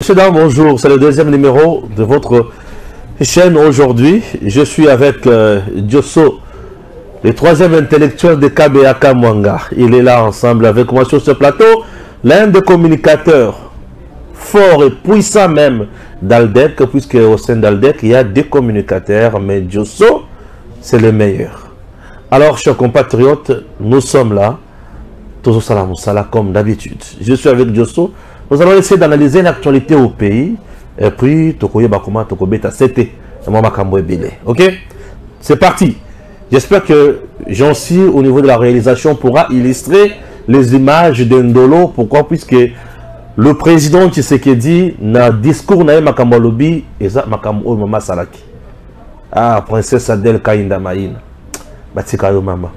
Monsieur, dames, bonjour. C'est le deuxième numéro de votre chaîne aujourd'hui. Je suis avec Diosso, le troisième intellectuel de KBAK Mwanga. Il est là ensemble avec moi sur ce plateau. L'un des communicateurs forts et puissants même d'Aldec, puisque au sein d'Aldec, il y a deux communicateurs, mais Diosso, c'est le meilleur. Alors, chers compatriotes, nous sommes là. Toujours salam, salam comme d'habitude. Je suis avec Diosso. Nous allons essayer d'analyser l'actualité au pays. Et puis, ok? C'est parti. J'espère que Jean-Cy, au niveau de la réalisation, pourra illustrer les images d'Ndolo. Pourquoi? Puisque le président Tshisekedi n'a discours na Makambolobi et ça Makambo Mama Salaki. Ah, princesse Adel Kainda Maïna. Batikayo Mama.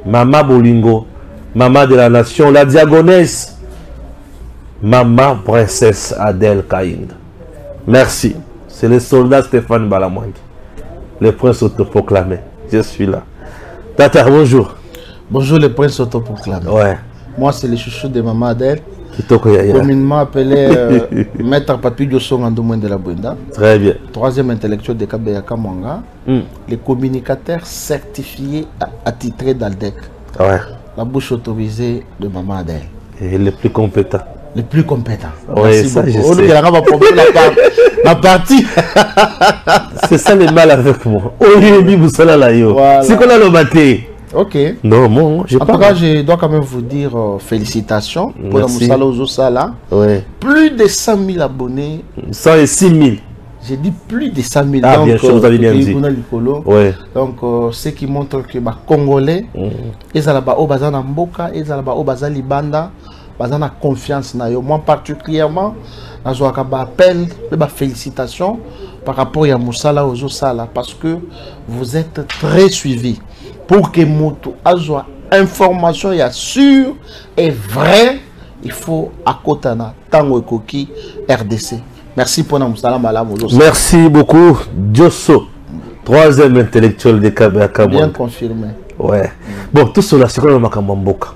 Mama Bolingo. Maman de la nation, la diagonesse. Maman princesse Adel Kaïnd. Merci. C'est le soldat Stéphane Balamwangi. Le prince autoproclamé. Je suis là. Tata, bonjour. Bonjour le prince autoproclamé. Ouais. Moi c'est le chouchou de Maman Adel. Communément appelé Maître Papi Diosso Ngandoumouin de la Bouenda. Très bien. Troisième intellectuel de KBAK Mwanga. Les communicateurs certifiés attitrés d'Aldec. Ouais. La bouche autorisée de Maman Adel. Et le plus compétent. Le plus compétent. Oui, ça je sais. La partie. C'est ça le mal avec moi. C'est qu'on a le maté. Ok. Non, moi, je en tout cas, je dois quand même vous dire félicitations pour la Moussala Ozosala. Ouais. Plus de 100 000 abonnés. 106 000. J'ai dit plus de 100 000. Ah, donc, bien sûr, vous avez bien dit. Ouais. Donc, ce qui montre que les Congolais, ils ont bazana mboka, ils ont bazana libanda, bazana confiance na yo. Moi particulièrement, je appel, félicitations par rapport à Moussala Ozosala parce que vous êtes très suivis pour que Moto azoa information ya sûr et vrai, il faut à Kotana Tango Koki RDC. Merci pour nous. Merci beaucoup, Diosso, troisième intellectuel de KBAK. Bien confirmé. Ouais. Bon, tout cela, c'est comme Makamamboka.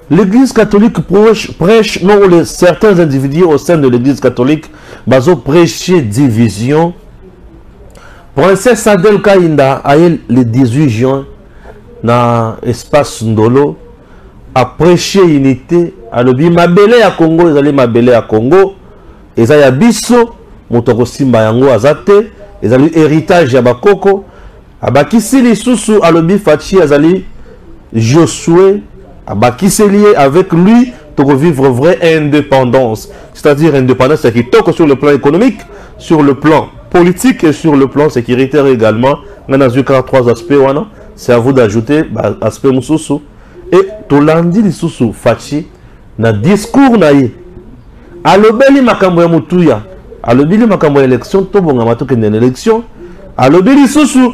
L'église catholique prêche, non, certains individus au sein de l'église catholique, bazo prêcher division. Princesse Adel Kainda, le 18 juin, dans l'espace Ndolo, a prêché unité. Alors, Mabele à Congo, ils allaient Mabele à Congo. Et ça y a biso motoko simba yango azate ezali héritage ya bakoko abakisili susu alobi fachi azali Josué abakiseli avec lui pour vivre vraie indépendance, c'est-à-dire indépendance qui toque sur le plan économique, sur le plan politique et sur le plan sécuritaire également. On a vu trois aspects, c'est à vous d'ajouter aspect mususu et tolandi lisusu fachi na discours naïe. Alobeli makambo ya mutuya, alobeli makambo ya élection, tobonga matoke na élection, alobeli susu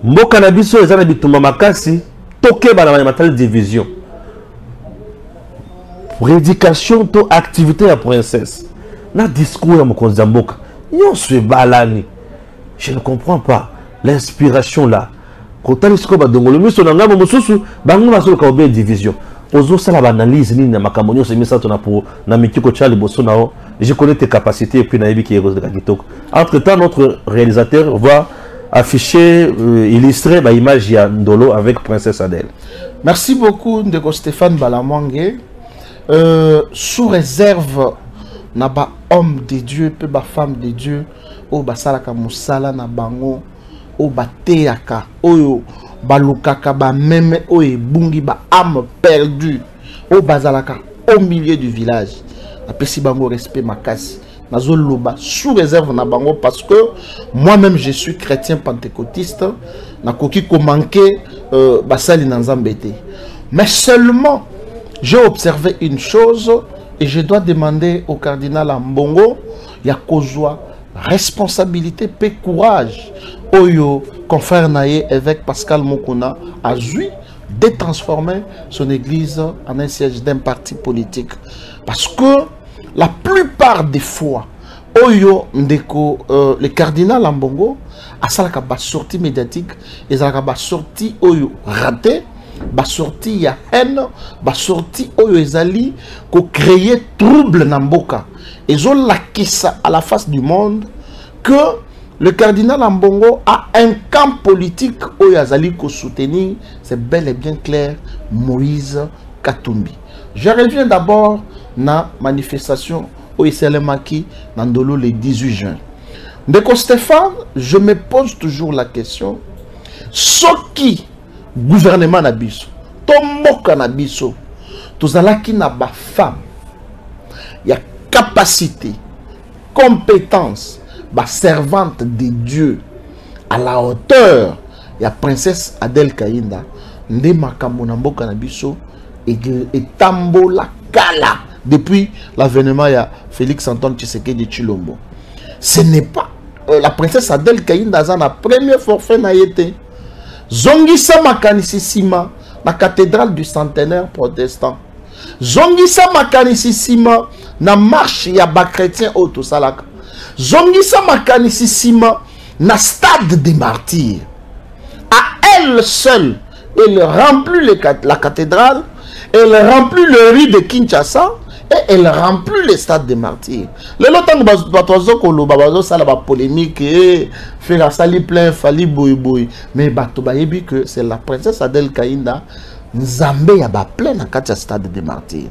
mboka na biso ezana bitumba makasi, toke bana matali division. Prédication to activité ya princesse. Na discours ya mokonzi ya mboka. Nyonso balani. Je ne comprends pas l'inspiration là. Kotali siko ba dongolo miso na ngamo mususu, bango baso ka obé division. Analyse je connais tes capacités et puis entre temps notre réalisateur va afficher illustrer l'image Ndolo avec princesse Adèle. Merci beaucoup Ndeko Stéphane Balamwangi. Sous réserve na ba homme de Dieu pe ba femme de Dieu o basalaka musala na bango o bateaka oyo balukaka ba meme o ebungi ba âme perdue au bazalaka au milieu du village apesi bango respect makasi nazoloba sous réserve na bango parce que moi-même je suis chrétien pentecôtiste nakoki ko manquer basali na nzambe te, mais seulement j'ai observé une chose et je dois demander au cardinal Ambongo ya kozwa responsabilité pe courage oyo confrère naye évêque Pascal Mokuna a joui de transformer son église en un siège d'un parti politique. Parce que la plupart des fois, Oyo Ndeko, le cardinal Ambongo, a ça la sortie médiatique, et ça la sortie Oyo raté, basorti ya haine, basorti oyo ezali ko créer trouble na mboka. Ezo lakisa à la face du monde que le cardinal Ambongo a un camp politique oyo azali ko soutenir, c'est bel et bien clair, Moïse Katumbi. Je reviens d'abord na manifestation oyo esalemaki na Ndolo le 18 juin. Ndeko Stéphane, je me pose toujours la question, ce qui gouvernement na biso, tomoka na biso, tozalaki na ba femme, ya capacité, compétence, ba servante de Dieu à la hauteur ya princesse Adèle Kainda, nde makambo na mboka na biso et tambola kala depuis l'avènement ya Félix Antoine Tshisekedi Tshilombo. Ce n'est pas la princesse Adèle Kainda za na premier forfait na yete. Zongisa makanisi sima na cathédrale du centenaire protestant. Zongisa makanisi sima na marche ya ba chrétien auto salaka. Zongisa makanisi sima na stade des martyrs. À elle seule, elle remplit la cathédrale, elle remplit le riz de Kinshasa et elle remplit le stade des martyrs. Le longtemps que batozo koloba bazo sala ba polémique et faire sali plein fali boy boy, mais bato bayebi que c'est la princesse Adèle Kainda nzambe ya ba plein na kati ya stade des martyrs.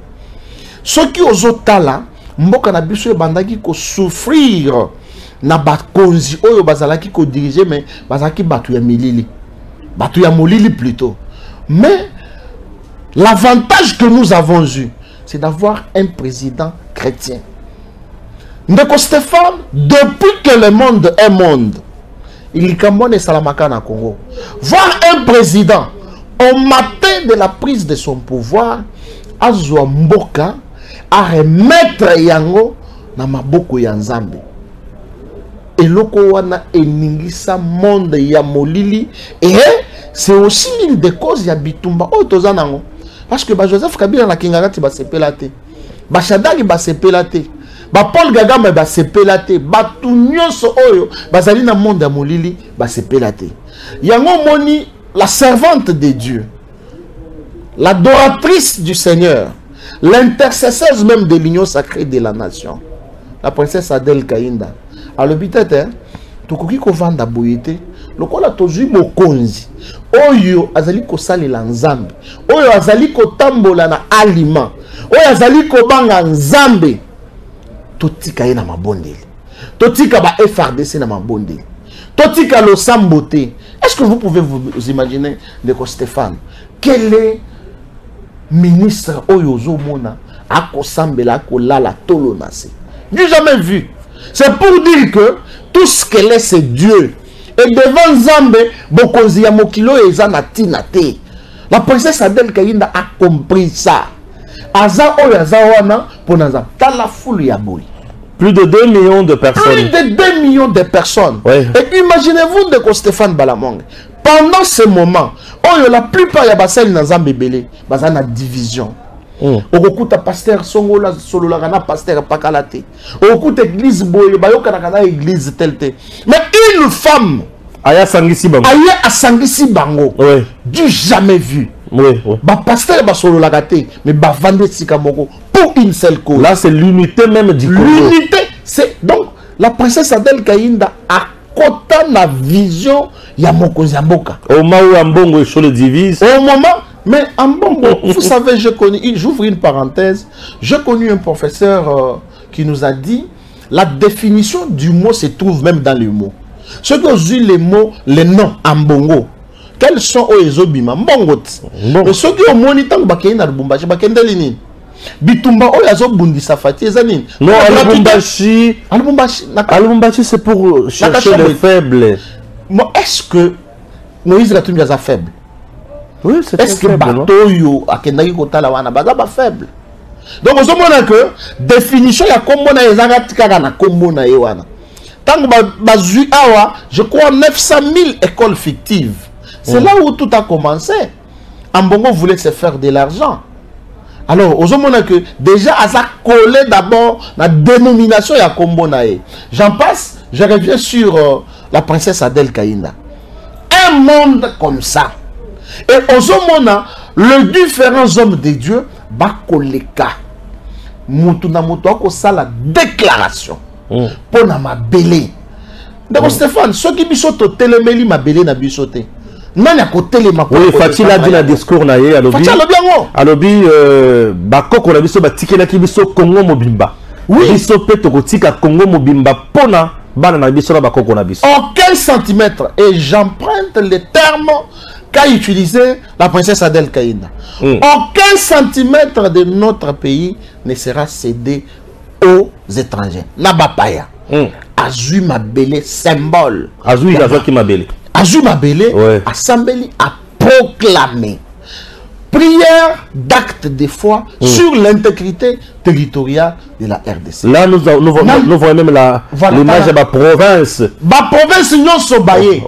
Ceux qui ozotala mboka na biso bandaki ko souffrir na bakonzi oyo bazalaki ko diriger, mais bazalaki batu ya milili, batu ya molili plutôt. Mais l'avantage que nous avons eu, c'est d'avoir un président chrétien. Ndeko Stéphane, depuis que le monde est monde, il y a un Salamaka na Congo. Voir un président au matin de la prise de son pouvoir, à Mboka, à remettre yango na maboko ya Nzambe. Et loko wana eningisa monde ya molili, et c'est aussi l'une des causes ya bitumba o tozanango. Parce que Joseph Kabila na Kingagati ba sepelate, ba Shadari ba sepelate, ba Paul Kagame ba sepelate, ba tunyoso oyo bazali na monde ya molili ba sepelate. Yango moni la servante de Dieu, l'adoratrice du Seigneur, l'intercesseuse même de l'union sacrée de la nation, la princesse Adèle Kainda. Alors peut-être tokoki ko vanda boyete lokola tozui mokonzi oyo azali ko salela Nzambe, oyo azali ko tambola na aliment, oyo azali ko banga Nzambe, totika ye na mabondeli, totika ba FRDC na mabondeli, totika lo samboté. Est-ce que vous pouvez vous imaginer Ndeko Stéphane, quel est ministre oyo zomona ako sambela ko lala tolo nase? J'ai jamais vu. C'est pour dire que tout ce qu'elle est, c'est Dieu. Et devant Nzambe, bokonzi ya mokilo eza na tina te. La princesse Adèle Kainda a compris ça. Aza oyo aza wana pona za tala foule ya boy. Plus de 2 millions de personnes. Plus de 2 millions de personnes. Ouais. Et imaginez-vous de Stéphane Balamong. Pendant ce moment, oyo la plupart ya basali na Nzambe belé, baza na division. Okuta pasteur songola solola kana pasteur pakalate. Okuta église boye bayoka na kana église telte. Mais une femme aya sangisi bango. Aya asangisi bango. Oui. Du jamais vu. Oui, oui. Ba pasteur ba solola kate, mais ba vendre sika moko pour une seule cause. Là c'est l'unité même du Congo. L'unité, c'est donc la princesse Adèle Kainda a kota na vision ya mokonzi mboka. Au moment où Ambongo se le divise. Au moment. Mais en bon, vous savez, j'ouvre une parenthèse, j'ai connu un professeur qui nous a dit la définition du mot se trouve même dans les mots. Ce que j'ai les mots, les noms en bongo, quels sont les obima mbongo. Mais ceux qui ont moniteur bakena Lubumbashi, bakenda lini. Bitumba oyazo bundi safati ezani. Non, Lubumbashi c'est pour chercher les faibles. Mais est-ce que Moïse Katumbi est faible? Oui, c'est est-ce que Batoyo akendaki kotala wana baza ba faible? Donc on se montre que définition ya kombo na ezanga tikaka na kombo na ye wana. Tango bazui awa, je crois 900 000 écoles fictives. C'est là où tout a commencé. Ambongo voulait se faire de l'argent. Alors, on se montre que déjà à ça collé d'abord la dénomination ya kombo na ye. J'en passe, je reviens sur la princesse Adèle Kainda. Un monde comme ça. Et aux hommes, les différents hommes de Dieu, bakoleka. Mutu na mutu ako sala déclaration. Pour na mabele. Donc Stéphane, ceux qui bisoto telemeli mabele na bisote. Nani akotelema ko. Oui, Fatih a dit la discours na ye alobi. Alobi bakoko na biso batikela ki biso Congo mobimba. Oui, biso pe tokotika Congo mobimba pona bana na biso na bakoko na biso. Aucun centimètre, et j'emprunte les termes qu'a utilisé la princesse Adèle Kaïna. Aucun centimètre de notre pays ne sera cédé aux étrangers. Nabapaya. Azui Mabele, symbole. Azui Mabele. Azui Mabele, ouais. Assemblée a proclamé prière d'acte de foi sur l'intégrité territoriale de la RDC. Là, nous voyons même l'image de la province. La province, nous sommes baillés.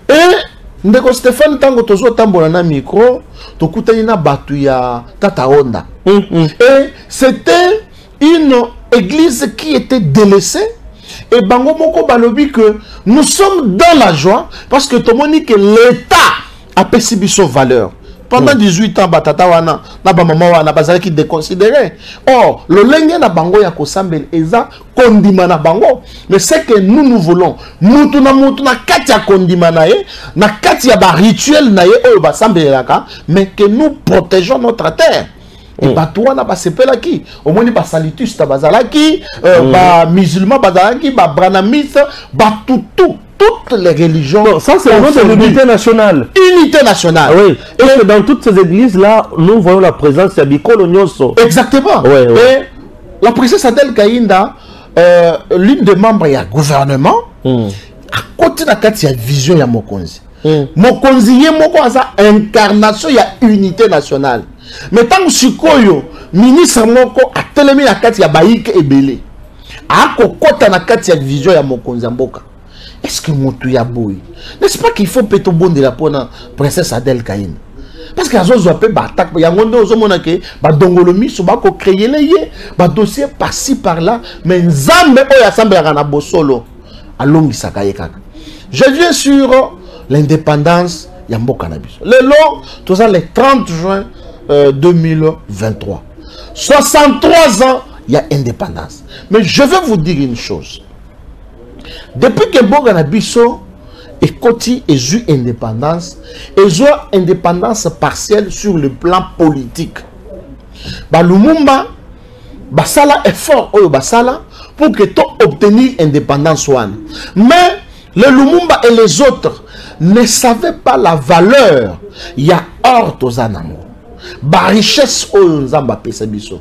Et ndeko Stéphane tango tozo tambola na micro tokutani na batu ya Tata Onda. Et c'était une église qui était délaissée. Et bango moko balobi que nous sommes dans la joie parce que tomoni que l'État a perçu son valeur. Pendant 18 ans, batata wana na ba mama wana bazali ki déconsidéré. Or, le lenge na bango ya kosambel eza kondima na bango. Mais c'est que nous voulons mutu na kati ya kondima na ye, na kati ya ba rituel na ye oyo ba sambelaka, mais que nous protégeons notre terre. Et bato wana ba sepelaki, au moins ba salituste bazalaki, ba musulman bazalaki, ba branamiste, ba tout. Toutes les religions. Non, ça c'est le nom de l'unité nationale. Unité nationale. Oui. Et dans toutes ces églises-là, nous voyons la présence de Bikolo Nyoso. Exactement. Oui. Et la princesse Adèle Kaïnda, l'une des membres du gouvernement, à côté de la vision de Mokonzi. Mokonzi y a incarnation, il y a unité nationale. Mais tant que Sikoyo, ministre Moko a tellement la carte, il y a Baïk et Belé. À côté de la vision de Mokonzi Mboka. Est-ce que Moutou Yaboui? N'est-ce pas qu'il faut péter bon de la princesse Adèle Kaïn? Parce que les autres ont fait attaque. Il y a des gens qui ont dongolomi, qui ont créé les dossiers par-ci par-là. Mais Nzambe Oyassambe Rana Bosolo. Je viens sur l'indépendance Yambo Cannabis. Le long, tout ça, le 30 juin 2023. 63 ans, il y a indépendance. Mais je vais vous dire une chose. Depuis que Mbonga Biso est côté et eu indépendance, et eu indépendance partielle sur le plan politique. Ba Lumumba, basala effort oyo basala pour que tu obtenir indépendance one. Mais le Lumumba et les autres ne savaient pas la valeur. Il y a or tozanamo. Ba richesse oyo nzamba pesa biso.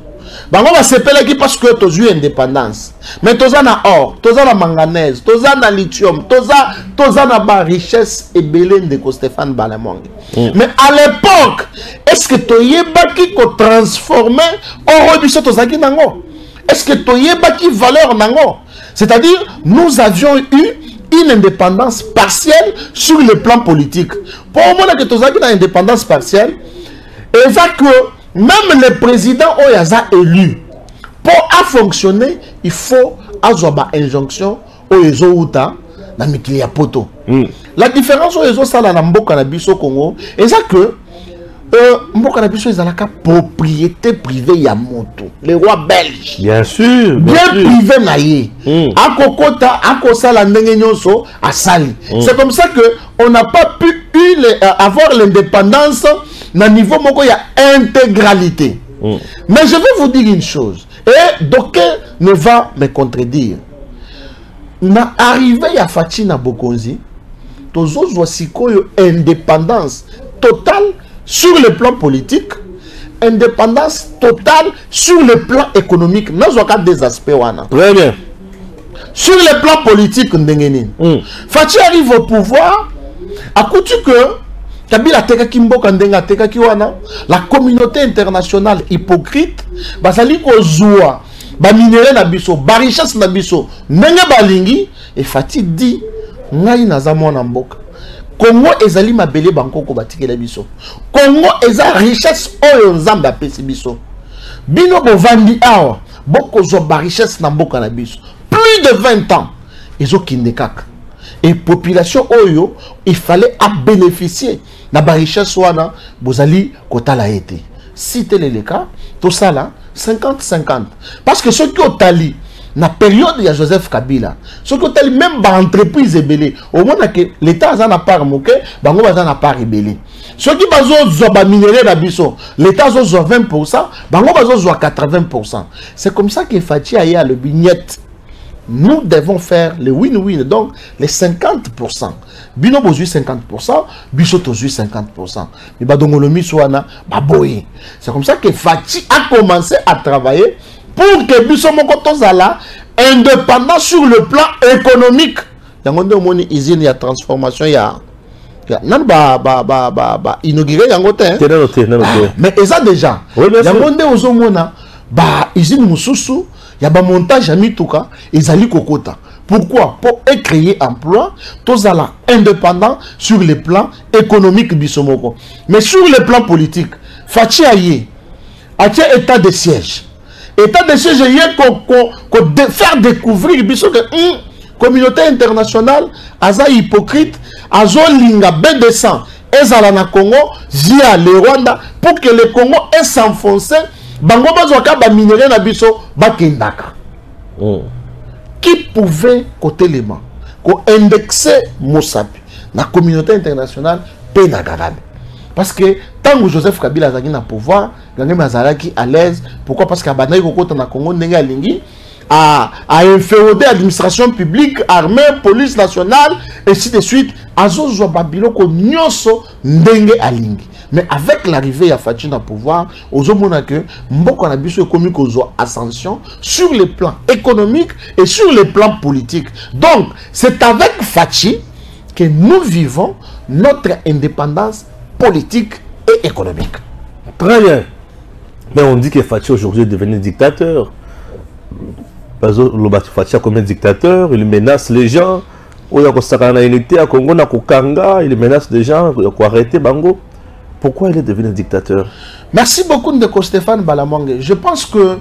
Bango va sepela qui parce que tu as eu indépendance. Mais tu as or, tu as manganèse, tu as lithium, tu as ba richesse et belène de Stéphane Balamongue. Mais à l'époque, est-ce que tu as qui transformé en rebiso tozaki nango? Est-ce que tu as qui valeur nango? C'est-à-dire, nous avions eu une indépendance partielle sur le plan politique. Pour le moment que tu as une indépendance partielle, et ça que même le président Oyaza élu, pour fonctionner, il faut avoir une injonction Oyezo Uta na mikili ya poto. La différence Oyezo Sala na Mboka na biso Congo, et ça que Mboka na biso ezalaka propriété privée ya moto, les rois belges. Bien sûr. Bien privé na ye. Akokota, akosala ndenge nyonso asali. C'est comme ça que on n'a pas pu avoir l'indépendance na niveau moko ya intégralité. Mais je vais vous dire une chose, et d'aucuns ne va me contredire. Na arrivé ya Fatina Bokonzi, tozo sikoyo indépendance totale sur le plan politique, indépendance totale sur le plan économique. Nous avons des aspects. Très bien. Sur le plan politique, Fachi arrive au pouvoir, à côté que Kabila teka kimboka ndenga teka kiwana, la communauté internationale hypocrite, basali ko zoua, ba minéraux na biso, ba richesse na biso, ndenge balingi, et Fati dit, ngai naza mwana mboka. Congo ezali mabele bankoko batikela biso. Congo eza richesse oyo nzambe apesi biso. Bino bovandi awa, boko zo ba richesse na mboka na biso. Plus de 20 ans, ezo kinde kaka. Et population oyo, il fallait à bénéficier de la richesse wana, bozali kota la été. Si tel est le cas, tout ça là, 50-50. Parce que ceux qui ont tali, na période il y a Joseph Kabila, ceux qui ont tali même dans l'entreprise ébélée, au moins que l'État n'a pas remonqué, bango n'a pas rébellé. Ceux qui ont minéré la biso, l'État a 20%, bango a 80%. C'est comme ça que Fachi a le bignette. Nous devons faire le win-win, donc les 50%. Bino bozu 50%, biso tozu 50%. Mais badongolomi soana baboye. C'est comme ça que Fachi a commencé à travailler pour que biso moko tozala indépendant sur le plan économique. Yangonde omoni usine ya transformation ya nan inauguré yangote. Mais ça déjà. Yangonde ozomona ba usine mususu. Il y a un montage à Mitouka et Zali Kokota. Pourquoi? Pour créer emploi, tous à indépendant sur le plan économique bisomoko. Mais sur le plan politique, Fachi Aye, a état de siège. État de siège, il faire découvrir que communauté internationale, aza hypocrite, azo linga B200, ezala na Congo, via le Rwanda, pour que le Congo ait s'enfoncé. Bango bazoka ba minéré na biso ba kendaka. Qui pouvait côté les mains ko indexer Mosapi na communauté internationale pe na Kagame. Parce que tant que Joseph Kabila azaki na pouvoir, Kagame azalaki à l'aise. Pourquoi? Parce que bandai ko kota na Congo ndenge alingi à inféoder administration publique, armée, police nationale et ainsi de suite. Azo zo babilo ko nyonso ndenge alingi. Mais avec l'arrivée à Fachi dans le pouvoir, aux hommes que Mboko Nabiso économique aux ascension sur le plan économique et sur le plan politique. Donc, c'est avec Fachi que nous vivons notre indépendance politique et économique. Très bien. Mais on dit que Fachi aujourd'hui est devenu dictateur. Parce que Fachi a comme dictateur, il menace les gens. Il menace les gens, il faut arrêter Bango. Pourquoi il est devenu un dictateur? Merci beaucoup de Stéphane Balamongue. Je pense que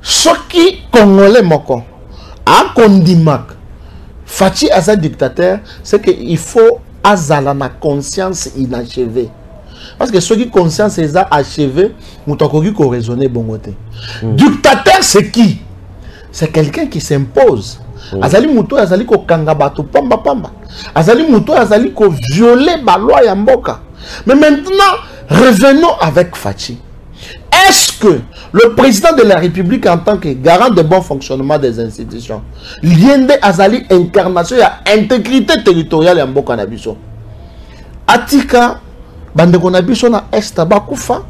ce qui Congolais moko a condimak Fachi Aza dictateur, c'est qu'il faut azala na conscience inachevée. Parce que ce qui conscience est achevé, nous avons raisonner bongoté. Dictateur c'est qui? C'est quelqu'un qui s'impose. Azali muto azali ko kanga bato pamba pamba. Azali muto azali ko violer ba loi ya mboka. Mais maintenant, revenons avec Fachi. Est-ce que le président de la République, en tant que garant de bon fonctionnement des institutions, l'Iende Azali incarnation et intégrité territoriale en Mboka Nabiso, Atika, Bandeko Nabiso na Est Bakufa,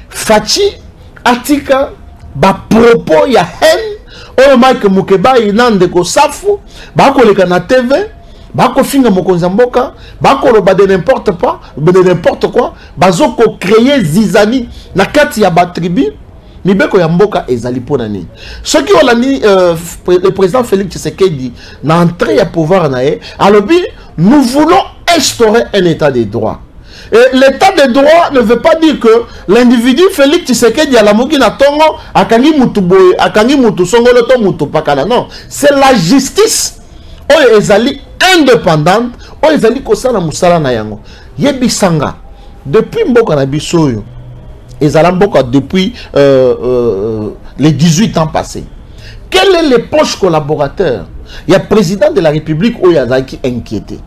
Fachi, Atika, ba propos ya haine, Oyo Mike Mukeba inandeko safu, Bako leka na TV, Bako finga mokonza mboka, bako roba de n'importe pas, de n'importe quoi, bazoko créer zizani na kati ya ba tribu, mibeko ya mboka ezali pona ni. Ce qui ont dit le président Félix Tshisekedi na entrée à pouvoir nae, alors nous voulons instaurer un état de droit. Et l'état de droit ne veut pas dire que l'individu Félix Tshisekedi à la moki na tongo akangi mutu boye, akangi mutu songolo to mutu pakala, non, c'est la justice. Oyo ezali indépendante, oyo ezali kosala musala na yango. Yebisanga depuis mboka na biso yo ezala mboka depuis les 18 ans passés. Quel est le proche collaborateur? Il y a président de la République oyo azaki inquiété.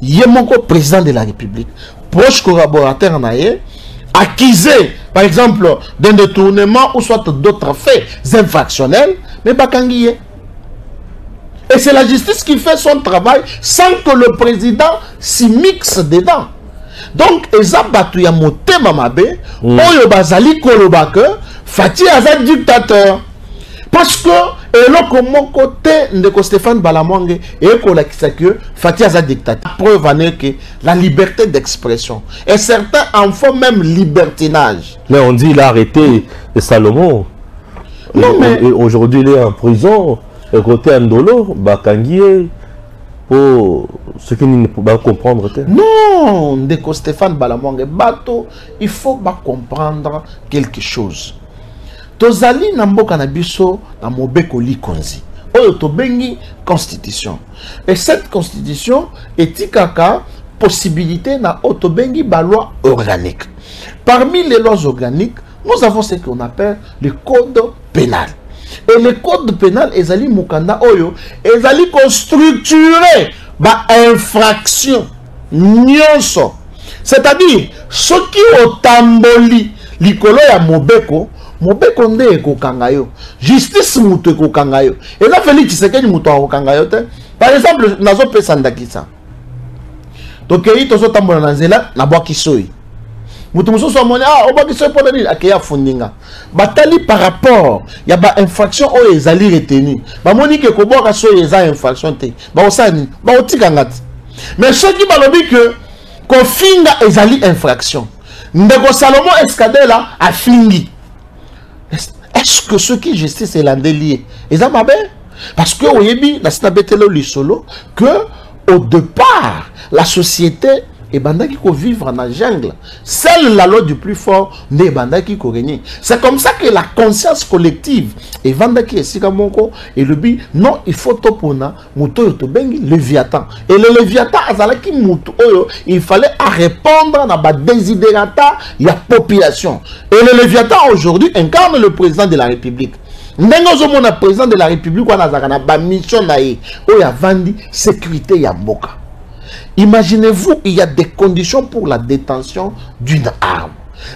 Yemoko président de la République, proche collaborateur naye accusé par exemple d'un détournement ou soit d'autres faits infractionnels, mais bakangiye. Et c'est la justice qui fait son travail sans que le président s'y mixe dedans. Donc, Ezabatu ya motema mabe, oyo bazali kolobake, Fachi Aza dictateur. Parce que, et là, comme mon côté, de Stéphane Balamongue, et que Fachi Aza dictateur. Preuve en est que la liberté d'expression. Et certains en font même libertinage. Mais on dit qu'il a arrêté Salomon. Non, mais aujourd'hui, il est en prison. Côté Andolo, Bakangié, pour ce qui ne peut pas comprendre. Non, de Stéphane Balamongue, bateau, il faut pas comprendre quelque chose. Tozali Nambo Kanabiso, na Mobeko Likonzi. Oyotobengi constitution. Et cette constitution est kaka possibilité na Otobengi ba loi organique. Parmi les lois organiques, nous avons ce qu'on appelle le code pénal. Et le code pénal ezali mukanda oyo ezali structuré ba infraction nyonso. C'est-à-dire ce qui otamboli likolo ya mobeko mobeko nde ekokanga yo, justice mutu ekokanga yo. Et là Félix Tshisekedi mutu akokanga yo te. Par exemple nazo pesa ndakisa tokei tozo tambola na nzela na bwaki soyi mutu mususu amoni obwaki soyi pona nini akeya fundinga batali par rapport ya ba infraction oyo ezali retenu bamoni ke kobwaka soyi eza infraction te baosani baotika ngati. Mais soki balobi que kofinga ezali infraction ndeko Salomon Escadela afingi, est-ce que ce qui justice est l'andelier eza mabe? Parce que oyebi na sina betelo lisolo que au départ la société et bandaki ko vivre en jungle, seule la loi du plus fort ne bandaki ko régner. C'est comme ça que la conscience collective et bandaki esika moko et le but non il faut topona muto to bengi Léviathan. Et le Léviathan azalaki muto oyo il fallait répondre na ba desiderata ya population. Et le Léviathan aujourd'hui incarne le président de la République. Ndenge ozomona président de la République wana zakana ba mission na ye oya vandi sécurité ya mboka. Imaginez-vous, il y a des conditions pour la détention d'une arme.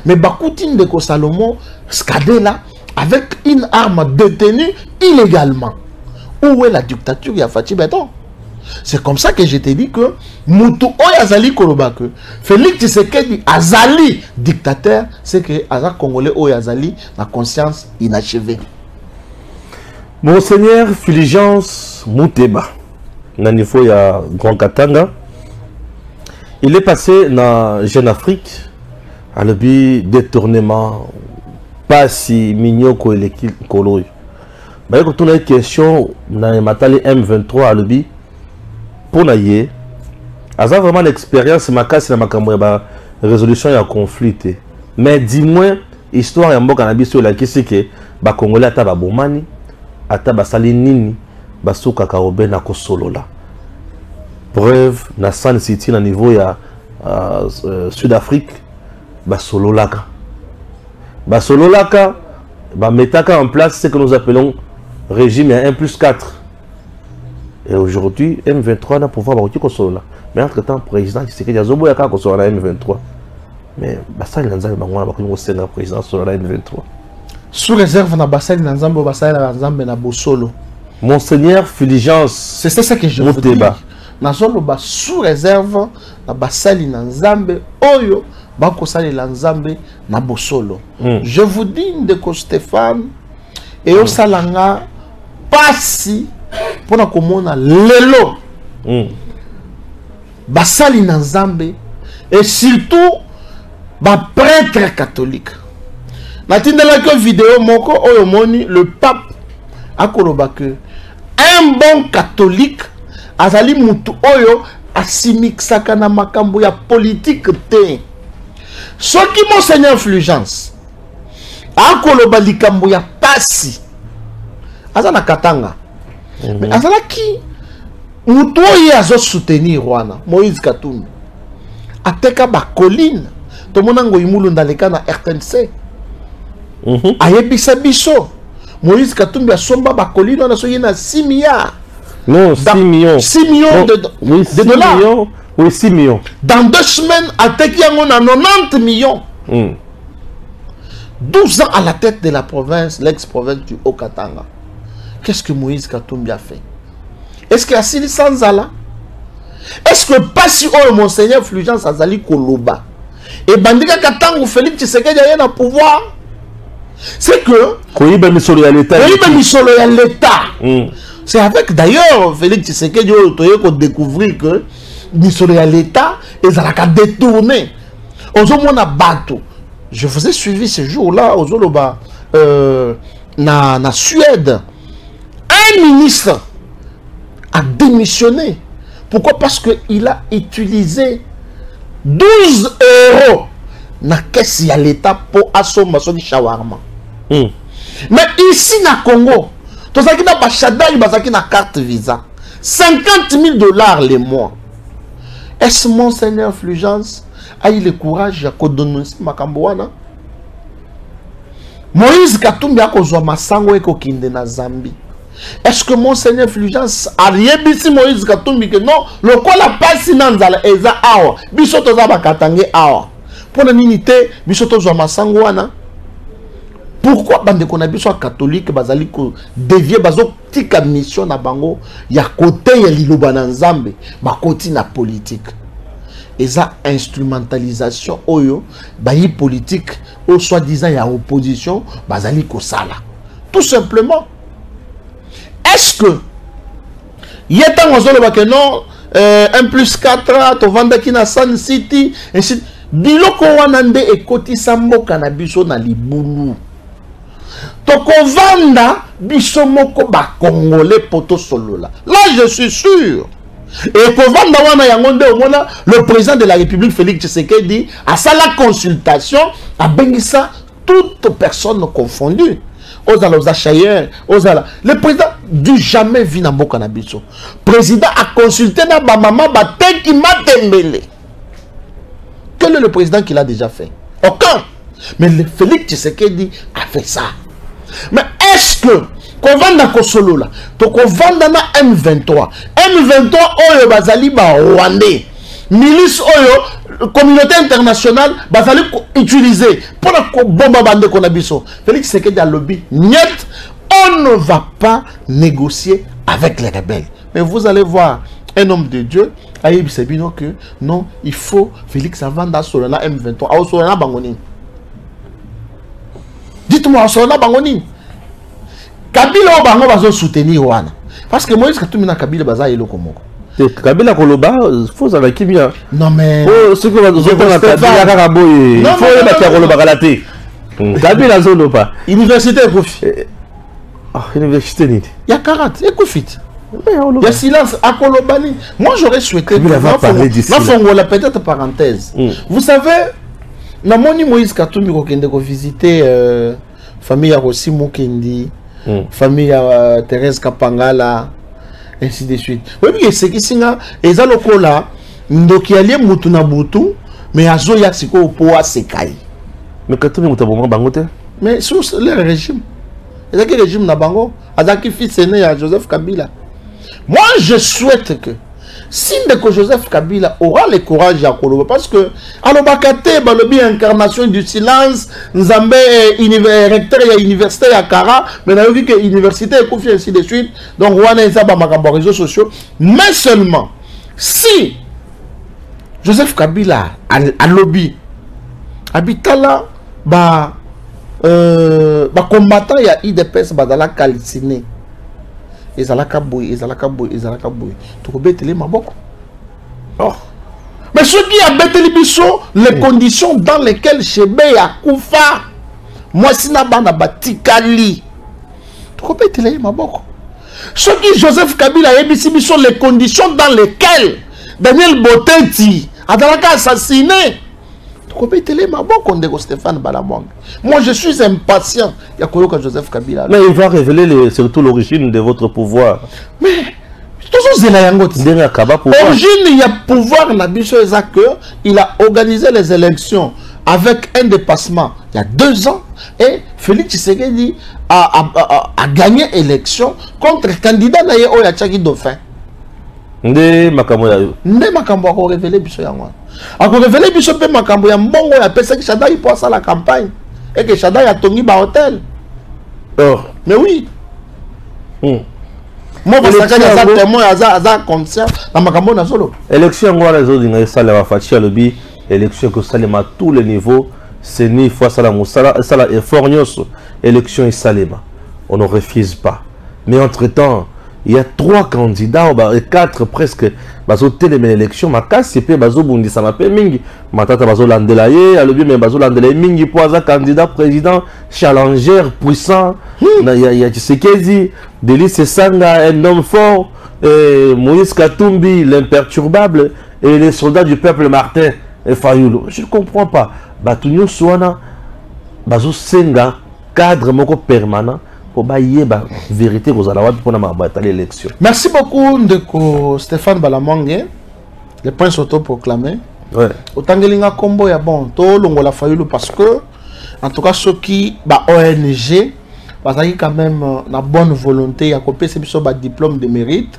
Mais Bakoutine de Salomon Skadela avec une arme détenue illégalement. Où est la dictature? Il y a Fatih Béton. C'est comme ça que je te dis que Moutou Oyazali Kolobake, Félix Tshisekedi Azali dictateur, c'est que Azak Congolais Oyazali la conscience inachevée. Monseigneur Fulgence Mouteba, Nanifo ya Grand Katanga, il est passé dans Jeune Afrique à l'objet détournement, pas si mignon que les colons. Mais quand on a une question, on a M23 à l'objet pour naïe, Aza vraiment l'expérience ma casse na makambo résolution ya conflit. Mais dis-moi histoire ya mboka na biso la kisi ke ba Congolais ata ba bomani ata ba sali nini ba suka kaobe na kosolola. Preuve na San City na niveau ya Sud-Afrique ba sololaka. Ba sololaka ba metaka en place ce que nous appelons régime 1+4. Et aujourd'hui, M23 n'a pouvoir avoir qui solola. Mais entre-temps, président Tshisekedi Azobo yaka solola M23. Mais basali nanzambe bangwana bakomi kosenga président solola M23. Sous réserve na basali nanzambe basali nanzambe na bosolo. Monseigneur Fulgence. C'est ça que je veux dire. Nazolo ba sous réserve na basali nanzambe oyo bakosali nanzambe na bosolo. Je vous dis ndeko Stéphane et au salanga pasi pour komona lelo basali nanzambe et surtout ba prêtre catholique. Natindela que vidéo moko oyo moni le pape akoloba que un bon catholique azali mutu oyo asimixaka na makambo ya politique te. Soki Monseigneur Fulgence akoloba likambo ya pasi azana katanga. Mais azalaki mutu oyo azo soutenir wana Moïse Katumbi ateka ba colline to monango imulu ndaleka na RTNC. Ayebisa biso Moïse Katumbi asomba ba colline wana soki na 6 milliards. Non, 6 millions. 6 millions de dollars. Millions. Oui, 6 millions. Dans 2 semaines, ateki yango na 90 millions. 12 ans à la tête de la province, l'ex-province du Haut-Katanga. Qu'est-ce que Moïse Katumbi a fait? Est-ce qu'il y a Sili Sanzala? Est-ce que pas si Monseigneur Fulgence Azali Koloba et Bandika Katango Félix Tshisekedi a un pouvoir? C'est que Koyiba misolo ya l'État. C'est avec d'ailleurs Félix Tshisekedi qu'on découvrir que misolo ya l'État ils ont détourné. Ozomona bateau. Je vous ai suivi ce jour-là aux Oloba na Suède. Un ministre a démissionné. Pourquoi? Parce qu'il a utilisé 12 € na caisse ya l'État pour assommer son shawarma. Mais ici na Congo, tozalaki na bachadari bazalaki na carte visa 50 000 $ le mois. Est-ce Monseigneur Fulgence a eu le courage de kodononcer makambo wana? Moïse Katumbi a kozwa masango eko kinde na Zambie. Est-ce que Monseigneur Fulgence a yebisi Moïse Katumbi que non, le quoi la passe nanzala eza awa, biso toza bakatange awa. Pona nini te biso tozwa masango wana? Pourquoi bande qu'on a besoin catholique bazali ko dévier bazo tika mission na bango ya côté ya liloba na Nzambe ba koti na politique. Eza instrumentalisation oyo ba yi politique au soi-disant ya opposition bazali ko sala. Tout simplement. Est-ce que yeta ngozolo ba que non 1+4 to vanda ki na Sun City ainsi biloko wana nde ekoti samboka na biso na libulu. Toko vanda biso moko ba congolais poto solola. Là je suis sûr. Et pour vanda wana yangonde omona le président de la République Félix Tshisekedi a ça la consultation a bengisa toutes personnes confondues. Ozala Chayer, Ozala. Le président du jamais vu na mboka na biso. Président a consulté na ba maman ba teki matembele. Quel est le président qui l'a déjà fait? Aucun. Mais le Félix Tshisekedi a fait ça. Mais est-ce que qu'on vende na Kosolo là, to qu'on vende na M23 oyo bazali ba Rwandais, milice oyo communauté internationale bazali utiliser pour la bomba bande qu'on a biso. Félix Tshisekedi a lobby niet, on ne va pas négocier avec les rebelles. Mais vous allez voir un homme de Dieu Aïe Sabino que non, il faut Félix Avanda sur la M23 sur la Bangoni. Dites-moi sur la Bangoni. Kabila Bango va soutenir Wana. Parce que Moïse Katumbi na Kabila baza elo komoko. Kabila Koloba, faut ça qui vient. Non mais ce que va dire Kabila Karaboy, faut mettre Koloba Galate. Kabila zolo pas. Université Kofi. Ah, université ni. Il y a 40, écoute. Il y a silence à Kolobani. Moi j'aurais souhaité peut-être parenthèse. Vous savez, Namoni Moïse Katumbi kokende ko visiter famille ya Rossi Mukendi, famille ya Thérèse Kapangala, ainsi de suite. Oui, mais c'est qui singa eza lokola ndoki alie mutu na butu mais azo ya siko po asekai. Mais Katumbi mutaboma bangote. Mais sous le régime. Et quel régime na bango? Azaki fils aîné à Joseph Kabila. Moi, je souhaite que si Joseph Kabila aura le courage à Koloba, parce que Alobakate, balobi incarnation du silence, Nzambe recteur à l'université à Kara, mais on a vu que l'université est confiée ainsi de suite, donc on a ça dans les réseaux sociaux. Mais seulement, si Joseph Kabila a lobby, habitala, combattant, il y a IDPS, badala calciné. Ezalaka boy. Tu peux bêter les maboko. Mais ceux qui a bêté les bichons, les conditions dans lesquelles Chebe a koufa, moi si na bana batikali, tu peux bêter les maboko. Ceux qui Joseph Kabila a ébissi bichons, les conditions dans lesquelles Daniel Boteti a assassiné. Stéphane Balamwang. Moi je suis impatient. Il y a Joseph Kabila. Mais il va révéler surtout l'origine de votre pouvoir. Mais l'origine, il y a pouvoir il a organisé les élections avec un dépassement il y a 2 ans et Félix Tshisekedi a gagné l'élection contre le candidat Naye Oyachaki Dauphin. Nde makambo a révélé biso yango. A révélé biso pe makambo ya mbongo ya pesa ki Shadai pour ça la campagne et que Shadai a tongi ba hôtel. Oh, mais oui. Moi parce que ça témoin aza conscient na makambo na solo. Élection ngwa zo dinga sala wa fatia lobi élection ko salema tous les niveaux, c'est ni fois sala musala sala effort nyoso élection et salema. On ne refuse pas. Mais entre-temps il y a 3 candidats, 4 presque, bazo télémé l'élection, ma casse c'est bazo bundi ça m'appelle mingi, ma tata bazo landelaye, alobi mais bazo landelaye mingi pour un candidat président challenger puissant, il y a Tshisekedi, Délice Sanga, un homme fort, Moïse Katumbi, l'imperturbable, et les soldats du peuple Martin et Fayoulou. Je ne comprends pas. Batunyo Souana, bazo Senga, cadre moko permanent, pour bailler la vérité aux Alawad pour l'élection. Merci beaucoup Ndeko Stéphane Balamangue. Les points s'auto-proclamés. Ouais. Autant que l'inga combo ya bon, to longola fayulu parce que en tout cas ceux qui ba ONG parce qu'il quand même la bonne volonté à copier c'est biso ba diplôme de mérite.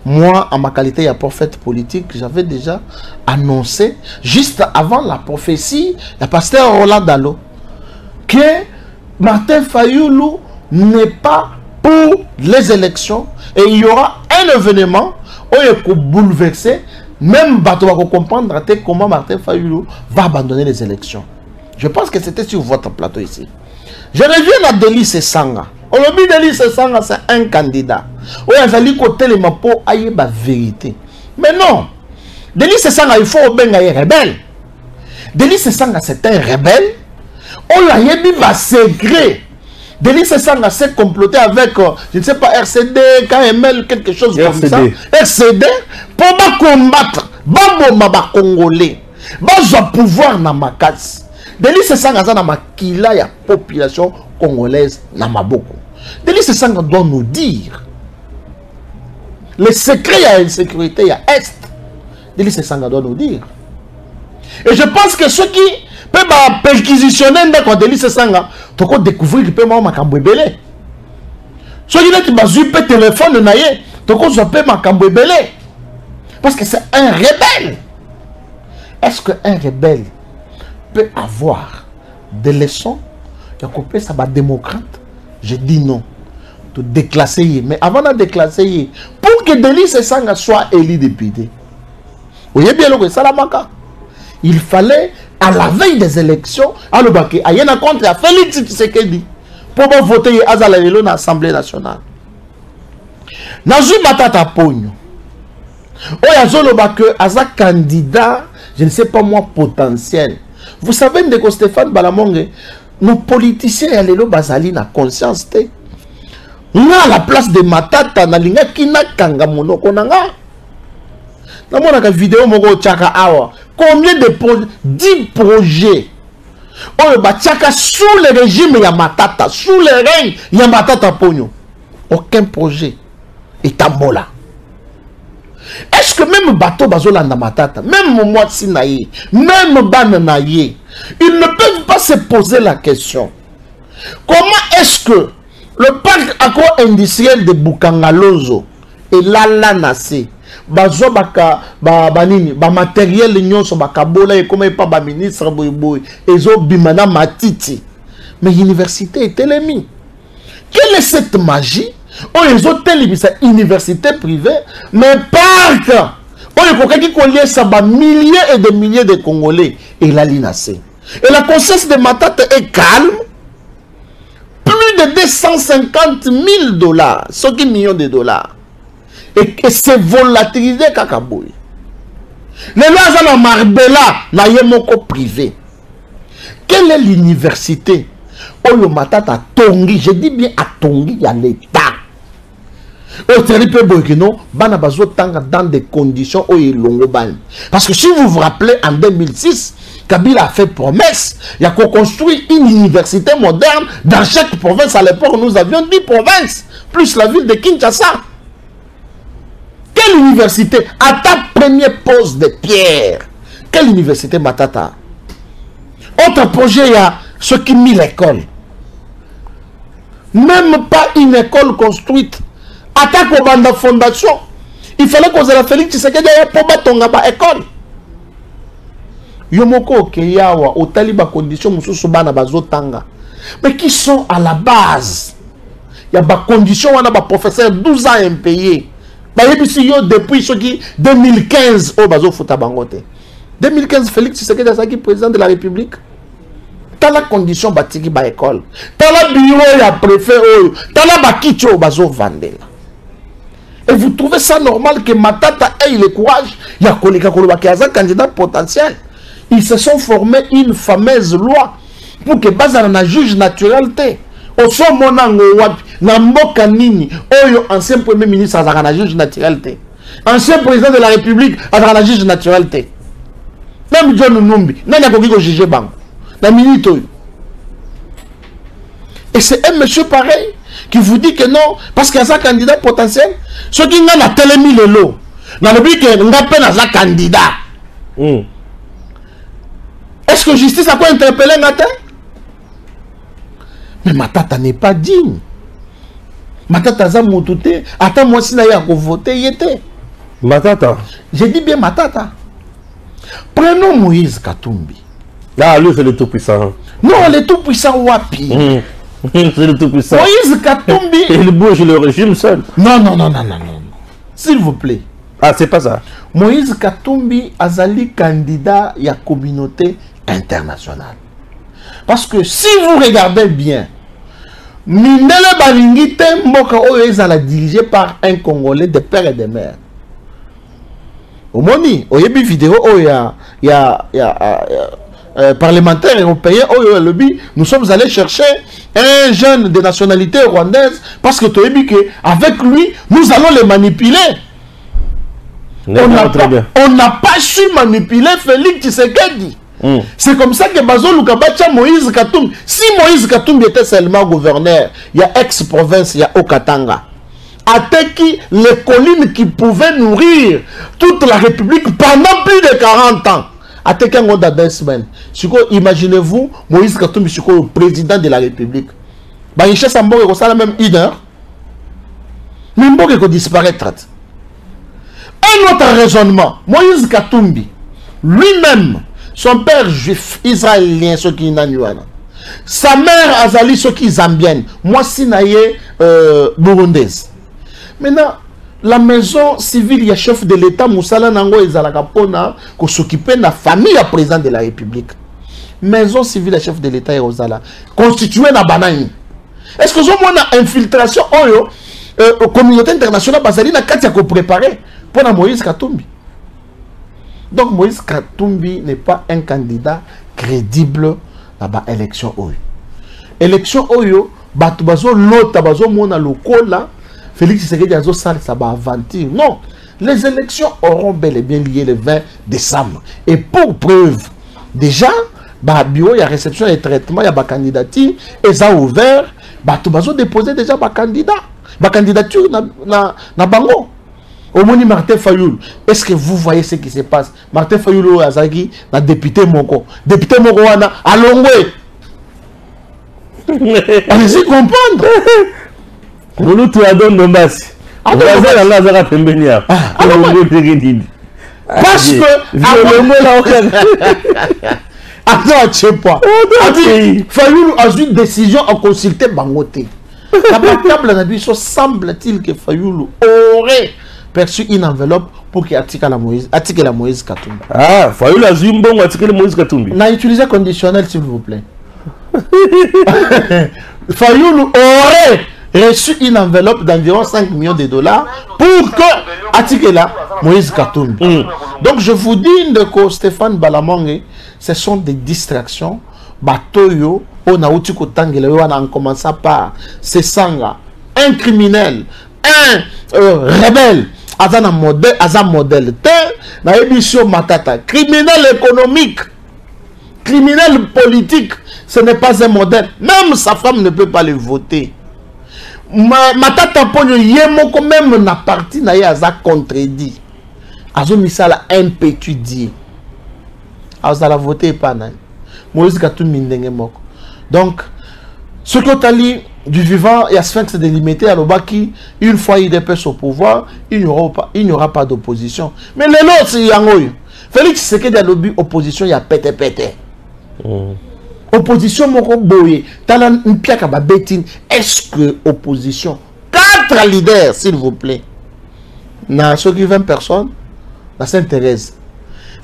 Moi en ma qualité de prophète politique, j'avais déjà annoncé juste avant la prophétie le pasteur Roland Dalo que Martin Fayulu n'est pas pour les élections et il y aura un événement où il faut bouleverser. Même Bato va comprendre comment Martin Fayulu va abandonner les élections. Je pense que c'était sur votre plateau ici. Je reviens à Délice Sanga. On le dit Délice Sanga, c'est un candidat. Oui, il a côté les mapo aïe la vérité. Mais non. Délice Sanga, il faut obéir à rebelle. Délice Sanga, c'est un rebelle. On l'a dit va secret. Délice Sanga s'est comploté avec, je ne sais pas, RCD, KML, quelque chose comme ça. RCD, pour combattre, les Congolais, pour pouvoir dans ma casse. Délice Sanga dans ma kila ya population congolaise na maboko. Délice Sanga doit nous dire les secrets à l'insécurité à Est. Délice Sanga doit nous dire. Et je pense que ceux qui peuvent perquisitionner dans Délice Sanga, tu peux découvrir qu'ils peuvent m'avoir belé. Ceux qui peuvent téléphone naïe, tu peux m'avoir belé. Parce que c'est un rebelle. Est-ce qu'un rebelle peut avoir des leçons? Il y a coupé ça va démocrate. Je dis non. Tu déclasser. Mais avant de déclasser, pour que Délice Sanga soit élu député, vous voyez bien le Salamaka. Il fallait, à la veille des élections, à l'Obake, à Yéna contre à Félix Tshisekedi, pour voter à l'Assemblée nationale. Nazu Matata Pogno. Oyazolobake, Aza candidat, je ne sais pas moi, potentiel. Vous savez, Ndeko Stéphane Balamangue, nos politiciens, Yalelo Bazali, na conscience, à la place de Matata, na linga kina kanga monoko nanga. Dans mon vidéo, mon tchaka awa. Combien de projets? 10 projets. On va tchaka sous le régime Yamatata, sous le règne Yamatata Pogno. Aucun projet est en mola. Est-ce que même bateau bazola na matata, même moi sinaï, même bananaïe, ils ne peuvent pas se poser la question. Comment est-ce que le parc agro-industriel de Bukangalozo et Lalanase bazo baka banini ba matériel nyonso bakabola et comme pas ba ministre boy ezo bimana matiti mais l'université est télémi. Quelle est cette magie? On les hôtels université privée mais parc on les coquins qui collent ça ba milliers et des milliers de Congolais et la linacé et la conscience de Matata est calme. Plus de 250 000 $, ce qui millions de dollars. Et c'est volatilisé Kakaboui. Les lois à Marbella, na yemoko privé. Quelle est l'université? Oyo Matata Tongi, je dis bien à Tongi, il y a l'État. Dans des conditions où il parce que si vous vous rappelez, en 2006, Kabila a fait promesse, il y a qu'on construit une université moderne dans chaque province. À l'époque, nous avions 10 provinces, plus la ville de Kinshasa. Quelle université? À ta première pose de pierre. Quelle université Matata? Autre projet, il y a ceux qui mis l'école. Même pas une école construite. Attaque au bande de fondation. Il fallait qu'on ait la Félix Tshisekedi pour battre ton école. Yomoko Keyawa, au taliba condition, Moussou Bana Bazotanga. Mais qui sont à la base? Il y a des conditions, on a des professeurs 12 ans impayés. Depuis 2015, au Bazo Fouta Bangote. 2015, Félix Tshisekedi est président de la République. T'as la condition batiki ba école. T'as la bureau ya préfet. T'as la bakicho au Bazo Vandela. Et vous trouvez ça normal que Matata ait le courage? Il y a un candidat potentiel. Ils se sont formés une fameuse loi pour que Bazana na juge naturalité. Au son monango wapi na mboka nini oyo ancien premier ministre azaka na juge naturalité. Ancien président de la République azaka na juge naturalité. Même John Numbi, nani akoki ko juger bango. La minute. Et c'est un monsieur pareil qui vous dit que non, parce qu'il y a un candidat potentiel. Ceux qui n'ont pas télémis le lot, dans le but que nous avons un candidat. Est-ce que justice a quoi interpeller Matin? Mais Matata n'est pas digne. Matata a moutouté. Attends, moi si n'a voté, il était. Matata. J'ai dit bien Matata. Prenons Moïse Katumbi. Ah, lui, c'est le tout-puissant. Non, le tout-puissant Wapi. C'est le tout-puissant. Moïse Katumbi. Il bouge le régime seul. Non. S'il vous plaît. Ah, c'est pas ça. Moïse Katumbi azali candidat à la communauté internationale. Parce que si vous regardez bien, Mindele Balingite Mboka Oezala dirigé par un Congolais de père et de mère. Au moni, au yebi vidéo, il y a parlementaire européen, nous sommes allés chercher un jeune de nationalité rwandaise parce que avec lui, nous allons le manipuler. On n'a pas su manipuler Félix Tshisekedi. C'est comme ça que Bazo Lukabacha Moïse Katumbi. Si Moïse Katumbi était seulement gouverneur, il y a ex-province, il y a Okatanga. Ateki les collines qui pouvaient nourrir toute la République pendant plus de 40 ans. Ateki un gonda des semaines. Imaginez-vous Moïse Katumbi, le président de la République. Baïché Sambo, ça la même une heure. Même pas qu'il disparaître. Un autre raisonnement, Moïse Katumbi, lui-même, son père juif, israélien, ce qui n'a sa mère azali, ce qui zambienne, moi si naïe burundaise. Maintenant, la maison civile, il y a chef de l'État, Moussala Nango et Zalakapona, qui s'occupe de la famille à président de la République. Maison civile, chef de l'État et Ozala, constituée dans Banani. Est-ce que vous avez une infiltration aux communauté internationale, Bazali n'a qu'à préparer pour Moïse Katumbi? Donc Moïse Katumbi n'est pas un candidat crédible à l'élection Oyo. Élection Oyo, Batubazo Lota, Bazo Mona Lokola, Félix Tshisekedi Azo Sal, ça va aventure. Non, les élections auront bel et bien lié le 20 décembre. Et pour preuve, déjà, il y a réception et traitement, il y a ma candidature, et ça a ouvert, Batubazo déposé déjà ma candidature na Bango. Au moni Martin Fayoulou, est-ce que vous voyez ce qui se passe? Martin Fayoulou Azagi, la député Moko. Député Moko Wana, à Longwe. Allez-y comprendre. Nous tu as donné Nombasi. Parce que. Attends, je sais pas. Fayoulou a eu une décision en consulter Bangote. La semble-t-il que Fayoulou aurait perçu une enveloppe pour qu'il article la Moïse Katumbi. Ah, Fayoulou a eu un bon article Moïse Katumbi. On a utilisé conditionnel, s'il vous plaît. Fayoulou aurait reçu une enveloppe d'environ 5 millions de dollars pour que article la Moïse Katumbi. Donc je vous dis que Stéphane Balamongue, ce sont des distractions. Batoyo, on a en commençant par Sesanga, un criminel, un rebelle. Azan modèle, na émission Matata, criminel économique, criminel politique, ce n'est pas un modèle. Même sa femme ne peut pas le voter. Matata Pogno Yemoko même na parti na yaza contredit. Azo misala impétudier. Azo la voter pas na. Moïse Katumbi ndenge moko. Donc ce que tu as dit du vivant et à Sphinx délimité à l'Obaki, une fois il dépêche au pouvoir, il n'y aura pas d'opposition. Mais les autres, c'est Yangoy. Félix Tshisekedi a lobby opposition, il y a pété. Opposition, moko boye. T'as une pièce à babetine. Est-ce que opposition? 4 leaders, s'il vous plaît. Na ceux qui 20 personnes, la Sainte-Thérèse.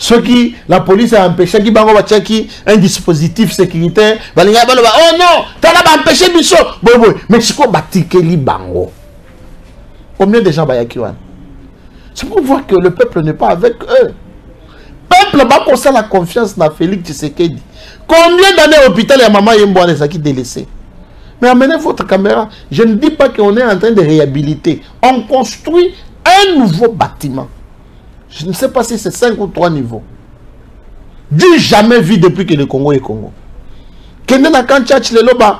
Ceux qui, la police a empêché, qui bango un dispositif sécuritaire, oh non, t'as empêché Bisso. Mais c'est quoi Batikeli bango? Combien de gens bayakiwan? C'est pour voir que le peuple n'est pas avec eux. Le peuple va conseiller la confiance dans Félix Tshisekedi. Combien d'années à l'hôpital et à maman Yembo les qui délaissés? Mais amenez votre caméra. Je ne dis pas qu'on est en train de réhabiliter. On construit un nouveau bâtiment. Je ne sais pas si c'est 5 ou 3 niveaux. Du jamais vu depuis que le Congo est Congo. Kende na kan tchatch lelo ba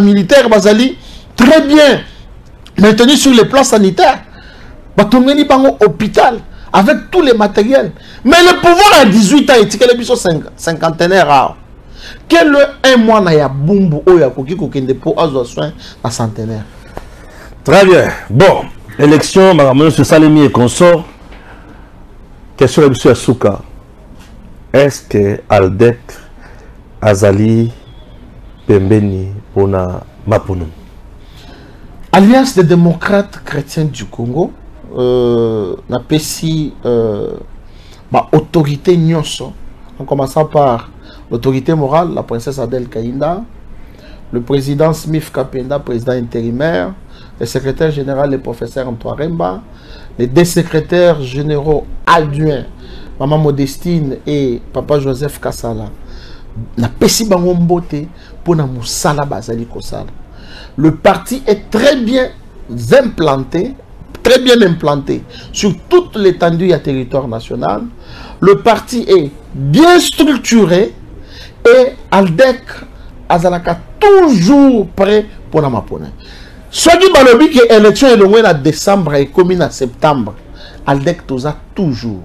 militaire bazali très bien maintenu sur les plans sanitaires. Batongeni bango hôpital avec tous les matériels. Mais le pouvoir à 18 ans, il dit que les cinquantenaires. Quel un mois na ya bumbu oya koki kokende pour avoir soin à centenaire. Très bien. Bon, élection, Madame Salemi et consort. Question de M. Asuka. Est-ce que Aldec, Azali, Pembeni, Pona, Mapuno? Alliance des démocrates chrétiens du Congo, n'a pas si autorité nyonso, en commençant par l'autorité morale, la princesse Adèle Kaïnda, le président Smith Kapenda, président intérimaire, le secrétaire général, le professeur Antoine Remba, les deux secrétaires généraux adjoints, Maman Modestine et Papa Joseph Kassala, n'a pas si mbote pour na musala bazali kosala. Le parti est très bien implanté sur toute l'étendue du territoire national. Le parti est bien structuré et Aldec Azalaka toujours prêt pour la mapone. Soit du balobi que l'élection est loin en décembre et commune en septembre, Aldec toza toujours.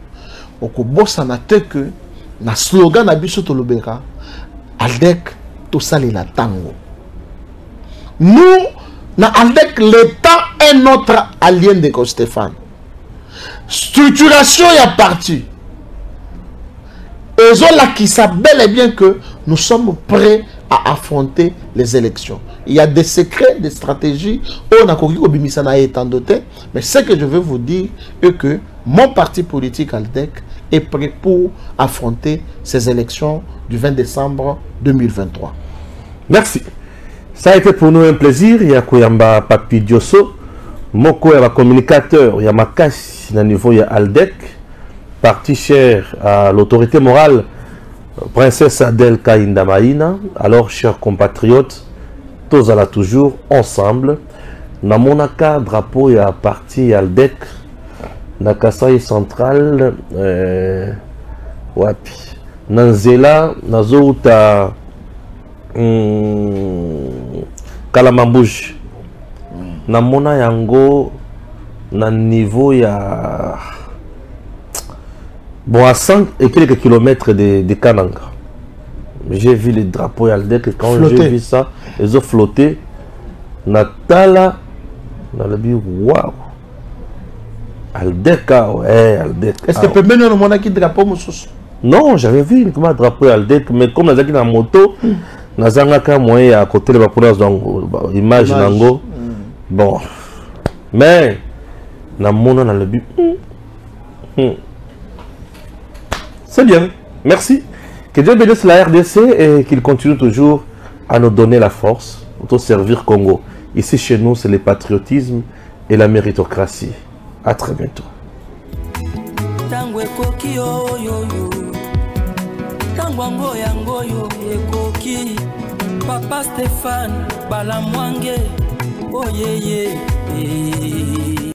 Au kobosa na te que na slogan na biso to lobera Aldec to sali la tango. Nous, na Aldec, l'État est notre allié de Stéphane. Structuration y a parti. Et là qui savent bel et bien que nous sommes prêts à affronter les élections. Il y a des secrets, des stratégies. On a compris étant doté. Mais ce que je veux vous dire est que mon parti politique Aldec est prêt pour affronter ces élections du 20 décembre 2023. Merci. Ça a été pour nous un plaisir. Il y a Kouyamba Papi Diosso, Moko est communicateur, il y a Makash, au niveau il y a Aldec, parti cher à l'autorité morale, princesse Adèle Kaïnda Maïna. Alors, chers compatriotes, tous allons toujours ensemble. Dans mon drapeau, il y a parti Aldec, na Kasai central, wapi, Nanzela, Nazouta. Kalamambouj namona yango na niveau ya bon à 5 et quelques kilomètres de Kananga. J'ai vu les drapeaux Aldec et quand j'ai vu ça ils ont flotté Natala dans le but waouh Aldec ouais Aldec. Est-ce que peut mener le qui drapeau moussous? Non, j'avais vu uniquement un drapeau Aldec mais comme on a dit dans la moto nazangaka moyen à côté de la image nango bon mais na mona na le but c'est bien. Merci, que Dieu bénisse la RDC et qu'il continue toujours à nous donner la force pour servir Congo. Ici chez nous c'est le patriotisme et la méritocratie. À très bientôt. Tangwango yango yo ekoki Papa Stéphane Balamwange oh yeah yeah